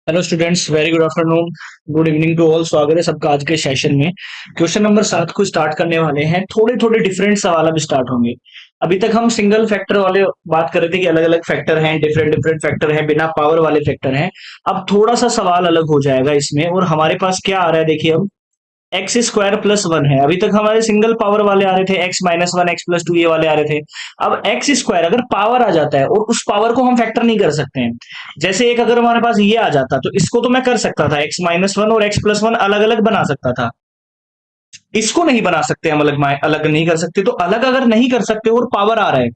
Hello students, very good afternoon, good evening to all. स्वागत है सबका आज के सेशन में। क्वेश्चन नंबर 7 को स्टार्ट करने वाले हैं। थोड़े थोड़े डिफरेंट सवाल अब स्टार्ट होंगे। अभी तक हम सिंगल फैक्टर वाले बात कर रहे थे कि अलग अलग फैक्टर हैं, डिफरेंट डिफरेंट फैक्टर हैं, बिना पावर वाले फैक्टर हैं। अब थोड़ा सा सवाल अलग हो जाएगा इसमें, और हमारे पास क्या आ रहा है देखिए। अब एक्स स्क्वायर प्लस वन है। अभी तक हमारे सिंगल पावर वाले आ रहे थे, x minus one, x plus to, ये वाले आ रहे थे। अब एक्स स्क्वायर अगर पावर आ जाता है और उस पावर को हम फैक्टर नहीं कर सकते हैं। जैसे एक अगर हमारे पास ये आ जाता तो इसको तो मैं कर सकता था, एक्स माइनस वन और एक्स प्लस वन अलग अलग बना सकता था। इसको नहीं बना सकते हम, अलग अलग नहीं कर सकते। तो अलग अगर नहीं कर सकते और पावर आ रहा है,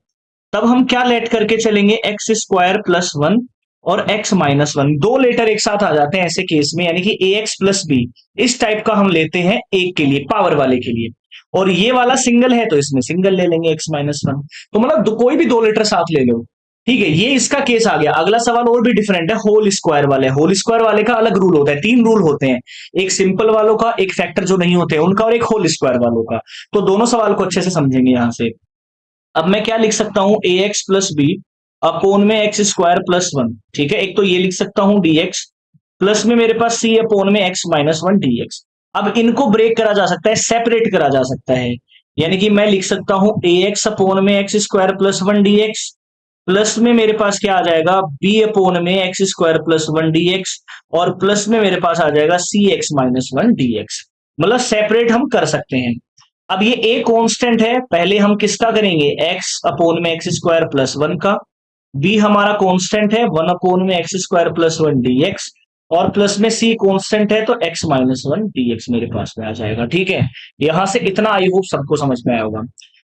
तब हम क्या लेट करके चलेंगे, एक्स स्क्वायर प्लस वन और एक्स माइनस वन, दो लेटर एक साथ आ जाते हैं ऐसे केस में, यानी कि ए एक्स प्लस बी। इस टाइप का हम लेते हैं एक के लिए, पावर वाले के लिए। और ये वाला सिंगल है तो इसमें सिंगल ले लेंगे, एक्स माइनस वन। तो मतलब कोई भी दो लेटर साथ ले लो। ठीक है, ये इसका केस आ गया। अगला सवाल और भी डिफरेंट है, होल स्क्वायर वाले। होल स्क्वायर वाले का अलग रूल होता है, तीन रूल होते हैं। एक सिंपल वालों का, एक फैक्टर जो नहीं होते उनका, और एक होल स्क्वायर वालों का। तो दोनों सवाल को अच्छे से समझेंगे यहां से। अब मैं क्या लिख सकता हूं, A x plus B upon में एक्स स्क्वायर प्लस वन। ठीक है, एक तो ये लिख सकता हूं डी एक्स, प्लस में मेरे पास सी अपोन में x minus one d x. अब इनको ब्रेक करा जा सकता है, सेपरेट करा जा सकता है। यानी कि मैं लिख सकता हूं ए एक्स अपोन में x square plus one d x, plus में मेरे पास क्या आ जाएगा, बी अपोन में x square plus one d x, और प्लस में मेरे पास आ जाएगा C x minus one d x. मतलब सेपरेट हम कर सकते हैं। अब ये ए कांस्टेंट है, पहले हम किसका करेंगे, एक्स अपोन में एक्स स्क्वायर प्लस वन का। बी हमारा कांस्टेंट है, वन अपोन में x square plus one d x. और प्लस में सी कांस्टेंट है, तो x minus one d x मेरे पास में आ जाएगा। ठीक है, यहां से इतना आई होप सबको समझ में आया होगा।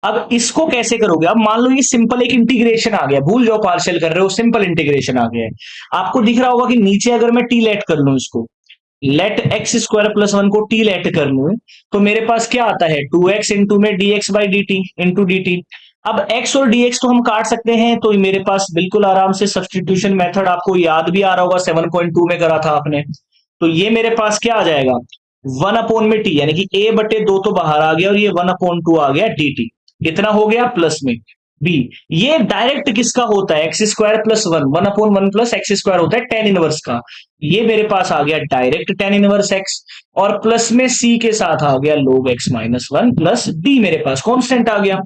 अब इसको कैसे करोगे, अब मान लो ये सिंपल एक इंटीग्रेशन आ गया, भूल जाओ पार्शियल कर रहे हो, सिंपल इंटीग्रेशन आ गया है। आपको दिख रहा होगा कि नीचे अगर मैं टी लेट कर लूं इसको, let x square plus one को टी लेट कर लूं, तो मेरे पास क्या आता है, टू एक्स इंटू में d x by d t into d t. अब x और dx तो हम काट सकते हैं, तो मेरे पास बिल्कुल आराम से सब्सटीट्यूशन मेथड आपको याद भी आ रहा होगा, 7.2 में करा था आपने। तो ये मेरे पास क्या आ जाएगा, वन अपॉन में टी, यानी कि a बटे दो तो बाहर आ गया, और ये वन अपॉन टू आ गया डी टी। इतना हो गया, प्लस में b। ये डायरेक्ट किसका होता है, x square plus one, one upon one plus x square होता है टेन इनवर्स का। ये मेरे पास आ गया डायरेक्ट टेन इनवर्स एक्स। और प्लस में c के साथ आ गया लोग x minus one, plus d मेरे पास कांस्टेंट आ गया।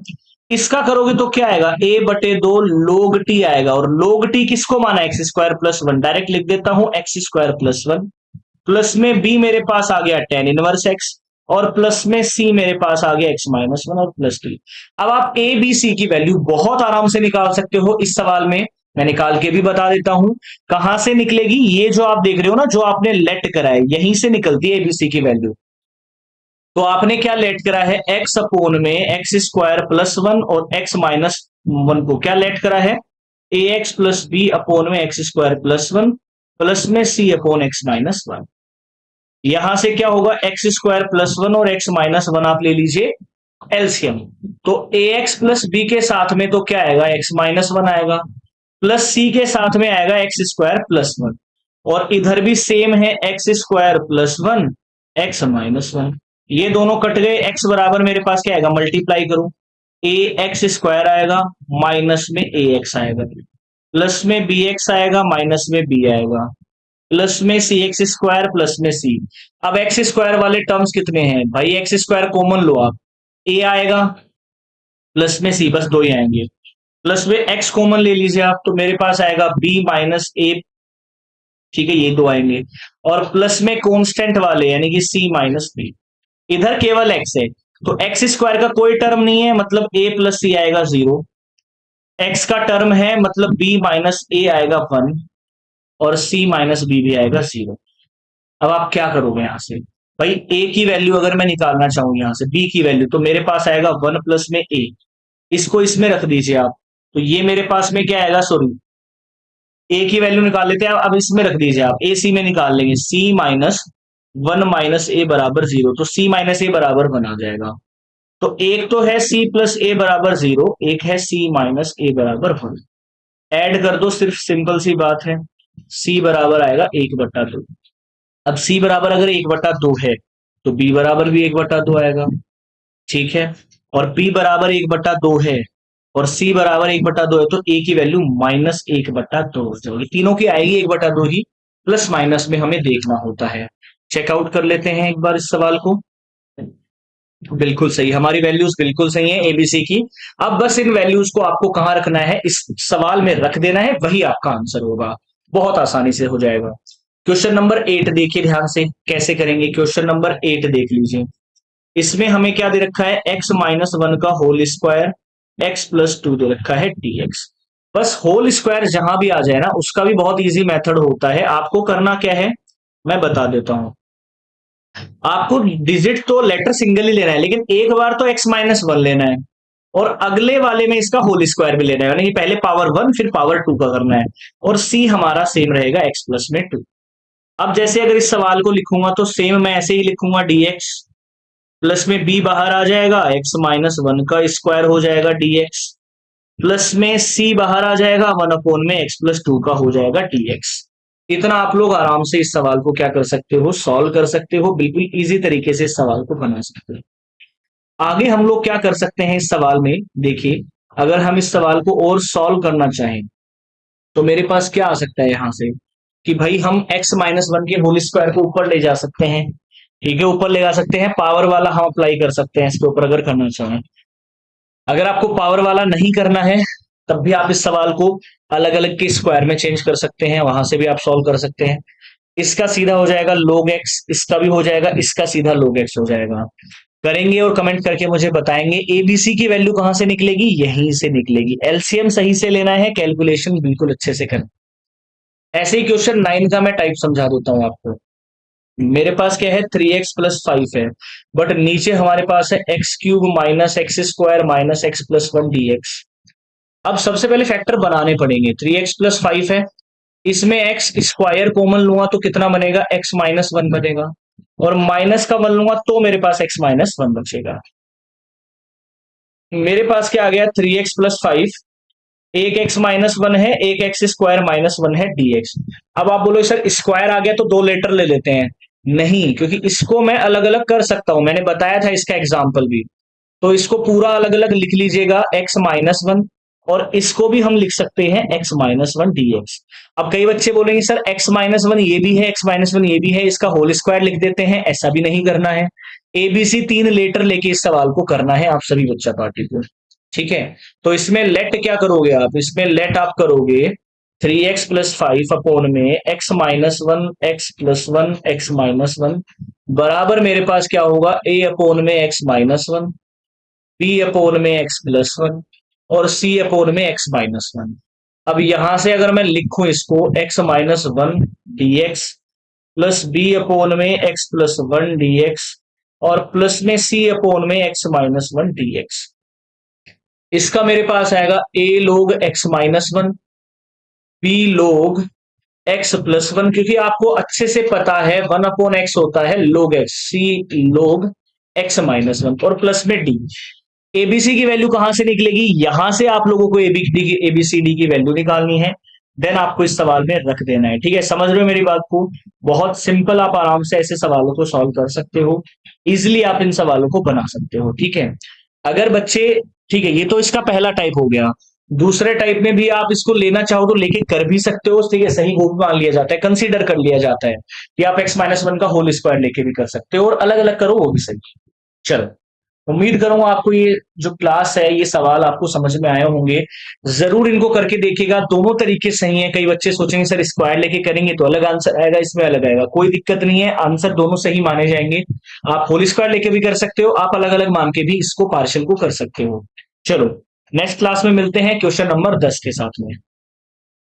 इसका करोगे तो क्या आएगा, ए बटे दो लोग टी आएगा। और लोग टी किसको माना, x square plus one, direct लिख देता हूं x square plus one. Plus में बी मेरे पास आ गया टेन इनवर्स एक्स, और प्लस में सी मेरे पास आ गया एक्स माइनस वन और प्लस टी। अब आप ए बी सी की वैल्यू बहुत आराम से निकाल सकते हो इस सवाल में। मैं निकाल के भी बता देता हूं कहां से निकलेगी। ये जो आप देख रहे हो ना, जो आपने लेट करा है, यहीं से निकलती है एबीसी की वैल्यू। तो आपने क्या लेट करा है, एक्स अपोन में एक्स स्क्वायर प्लस वन और एक्स माइनस वन को क्या लेट करा है, A x plus B upon में x square plus one, plus में C upon x minus one. यहां से क्या होगा, एक्स स्क्वायर प्लस वन और एक्स माइनस वन आप ले लीजिए एलसीएम। तो ए एक्स प्लस बी के साथ में तो क्या आएगा, एक्स माइनस वन आएगा, प्लस सी के साथ में आएगा एक्स स्क्वायर प्लस वन। और इधर भी सेम है, x square plus one x minus one. ये दोनों कट गए, एक्स बराबर मेरे पास क्या आएगा, मल्टीप्लाई करूं, ए एक्स स्क्वायर आएगा, माइनस में ए एक्स आएगा, प्लस में बी एक्स आएगा, माइनस में बी आएगा, प्लस में सी एक्स स्क्वायर, प्लस में सी। अब एक्स स्क्वायर वाले टर्म्स कितने हैं भाई, एक्स स्क्वायर कॉमन लो आप, ए आएगा प्लस में सी, बस दो ही आएंगे। प्लस में एक्स कॉमन ले लीजिए आप, तो मेरे पास आएगा बी माइनस ए। ठीक है, ये दो आएंगे। और प्लस में कांस्टेंट वाले, यानी कि सी माइनस बी। इधर केवल एक्स है, तो एक्स स्क्वायर का कोई टर्म नहीं है, मतलब ए प्लस सी आएगा जीरो। एक्स का टर्म है, मतलब बी माइनस ए आएगा वन, और सी माइनस बी भी आएगा जीरो। अब आप क्या करोगे यहां से, भाई ए की वैल्यू अगर मैं निकालना चाहूं यहां से बी की वैल्यू, तो मेरे पास आएगा वन प्लस में ए। इसको इसमें रख दीजिए आप, तो ये मेरे पास में क्या आएगा, सॉरी, ए की वैल्यू निकाल लेते हैं। अब इसमें रख दीजिए आप, ए सी में निकाल लेंगे, सी माइनस वन माइनस ए बराबर जीरो, तो सी माइनस ए बराबर वन आ जाएगा। तो एक तो है सी प्लस ए बराबर जीरो, एक है सी माइनस ए बराबर वन। ऐड कर दो, सिर्फ सिंपल सी बात है, सी बराबर आएगा एक बट्टा दो। अब सी बराबर अगर एक बट्टा दो है, तो बी बराबर भी एक बट्टा दो आएगा। ठीक है, और बी बराबर एक बट्टा दो है, और सी बराबर एक बट्टा दो है, तो ए की वैल्यू माइनस एक बट्टा दो हो जाएगी। तीनों की आएगी एक बट्टा दो ही, प्लस माइनस में हमें देखना होता है। चेकआउट कर लेते हैं एक बार इस सवाल को। बिल्कुल सही, हमारी वैल्यूज बिल्कुल सही है एबीसी की। अब बस इन वैल्यूज को आपको कहां रखना है, इस सवाल में रख देना है, वही आपका आंसर होगा। बहुत आसानी से हो जाएगा। क्वेश्चन नंबर 8 देखिए ध्यान से कैसे करेंगे। क्वेश्चन नंबर 8 देख लीजिए। इसमें हमें क्या दे रखा है, एक्स माइनस वन का whole square, x plus two दे रखा है डीएक्स। बस होल स्क्वायर जहां भी आ जाए ना, उसका भी बहुत इजी मेथड होता है। आपको करना क्या है, मैं बता देता हूं। आपको डिजिट तो लेटर सिंगल ही लेना है, लेकिन एक बार तो एक्स माइनस वन लेना है, और अगले वाले में इसका होल स्क्वायर भी लेना है, यानी कि पहले पावर वन फिर पावर टू का करना है। और सी हमारा सेम रहेगा एक्स प्लस में टू। अब जैसे अगर इस सवाल को लिखूंगा तो सेम मैं ऐसे ही लिखूंगा, डीएक्स प्लस में बी बाहर आ जाएगा, एक्स माइनस वन का स्क्वायर हो जाएगा डीएक्स, प्लस में सी बाहर आ जाएगा, वन अपॉन में एक्स प्लस टू का हो जाएगा डीएक्स। इतना आप लोग आराम से इस सवाल को क्या कर सकते हो, सॉल्व कर सकते हो। बिल्कुल इजी तरीके से इस सवाल को बना सकते हो। आगे हम लोग क्या कर सकते हैं इस सवाल में, देखिए अगर हम इस सवाल को और सॉल्व करना चाहें तो मेरे पास क्या आ सकता है यहां से, कि भाई हम x माइनस वन के होल स्क्वायर को ऊपर ले जा सकते हैं। ठीक है, ऊपर ले जा सकते हैं, पावर वाला हम अप्लाई कर सकते हैं इसके ऊपर अगर करना चाहें। अगर आपको पावर वाला नहीं करना है तब भी आप इस सवाल को अलग अलग के स्क्वायर में चेंज कर सकते हैं, वहां से भी आप सॉल्व कर सकते हैं। इसका सीधा हो जाएगा log x, इसका भी हो जाएगा, इसका सीधा log x हो जाएगा। करेंगे और कमेंट करके मुझे बताएंगे एबीसी की वैल्यू कहां से निकलेगी, यहीं से निकलेगी। एलसीएम सही से लेना है, कैलकुलेशन बिल्कुल अच्छे से करना। ऐसे ही क्वेश्चन 9 का मैं टाइप समझा देता हूं आपको। मेरे पास क्या है, 3x+5 है, बट नीचे हमारे पास है x³ minus x square minus x plus one dx. अब सबसे पहले फैक्टर बनाने पड़ेंगे। 3x+5 है, इसमें एक्स स्क्वायर कॉमन लूंगा तो कितना बनेगा, एक्स माइनस वन बनेगा, और माइनस का वन लूंगा तो मेरे पास एक्स माइनस वन बचेगा। मेरे पास क्या आ गया, 3x+5, एक एक्स माइनस वन है, एक एक्स स्क्वायर माइनस वन है डीएक्स। अब आप बोलो सर स्क्वायर आ गया तो दो लेटर ले लेते हैं, नहीं, क्योंकि इसको मैं अलग अलग कर सकता हूं, मैंने बताया था इसका एग्जाम्पल भी। तो इसको पूरा अलग अलग लिख लीजिएगा, एक्स माइनस वन, और इसको भी हम लिख सकते हैं एक्स माइनस वन डीएक्स। अब कई बच्चे बोलेंगे सर एक्स माइनस वन ये भी है, एक्स माइनस वन ये भी है, इसका होल स्क्वायर लिख देते हैं। ऐसा भी नहीं करना है, एबीसी 3 लेटर लेके इस सवाल को करना है आप सभी बच्चा पार्टी को। ठीक है, तो इसमें लेट क्या करोगे आप, इसमें लेट आप करोगे 3x+5 अपॉन में x minus one x plus one x minus one, बराबर मेरे पास क्या होगा, ए अपॉन में x minus one, b upon में एक्स प्लस वन, और सी अपॉन में एक्स माइनस वन। अब यहां से अगर मैं लिखूं इसको, x minus one dx plus b upon में एक्स प्लस वन डीएक्स, और प्लस में सी अपॉन में एक्स माइनस वन डीएक्स। इसका मेरे पास आएगा ए लोग एक्स माइनस वन, बी लोग एक्स प्लस वन, क्योंकि आपको अच्छे से पता है वन अपॉन एक्स होता है लोग एक्स, सी लोग एक्स माइनस वन, और प्लस में डी। एबीसी की वैल्यू कहां से निकलेगी, यहां से आप लोगों को एबीसीडी की वैल्यू निकालनी है, देन आपको इस सवाल में रख देना है। ठीक है, समझ रहे हो मेरी बात को, बहुत सिंपल, आप आराम से ऐसे सवालों को सॉल्व कर सकते हो, इजिली आप इन सवालों को बना सकते हो। ठीक है, अगर बच्चे, ठीक है, ये तो इसका पहला टाइप हो गया। दूसरे टाइप में भी आप इसको लेना चाहो तो लेके कर भी सकते हो, ठीक है, सही वो भी मान लिया जाता है, कंसीडर कर लिया जाता है कि आप एक्स माइनस वन का होल स्क्वायर लेके भी कर सकते हो, और अलग अलग करो वो भी सही। चलो, उम्मीद करूंगा आपको ये जो क्लास है, ये सवाल आपको समझ में आए होंगे। जरूर इनको करके देखिएगा, दोनों तरीके सही है। कई बच्चे सोचेंगे सर स्क्वायर लेके करेंगे तो अलग आंसर आएगा, इसमें अलग आएगा, कोई दिक्कत नहीं है, आंसर दोनों सही माने जाएंगे। आप होल स्क्वायर लेके भी कर सकते हो, आप अलग अलग मान के भी इसको पार्शियल को कर सकते हो। चलो, नेक्स्ट क्लास में मिलते हैं क्वेश्चन नंबर 10 के साथ में।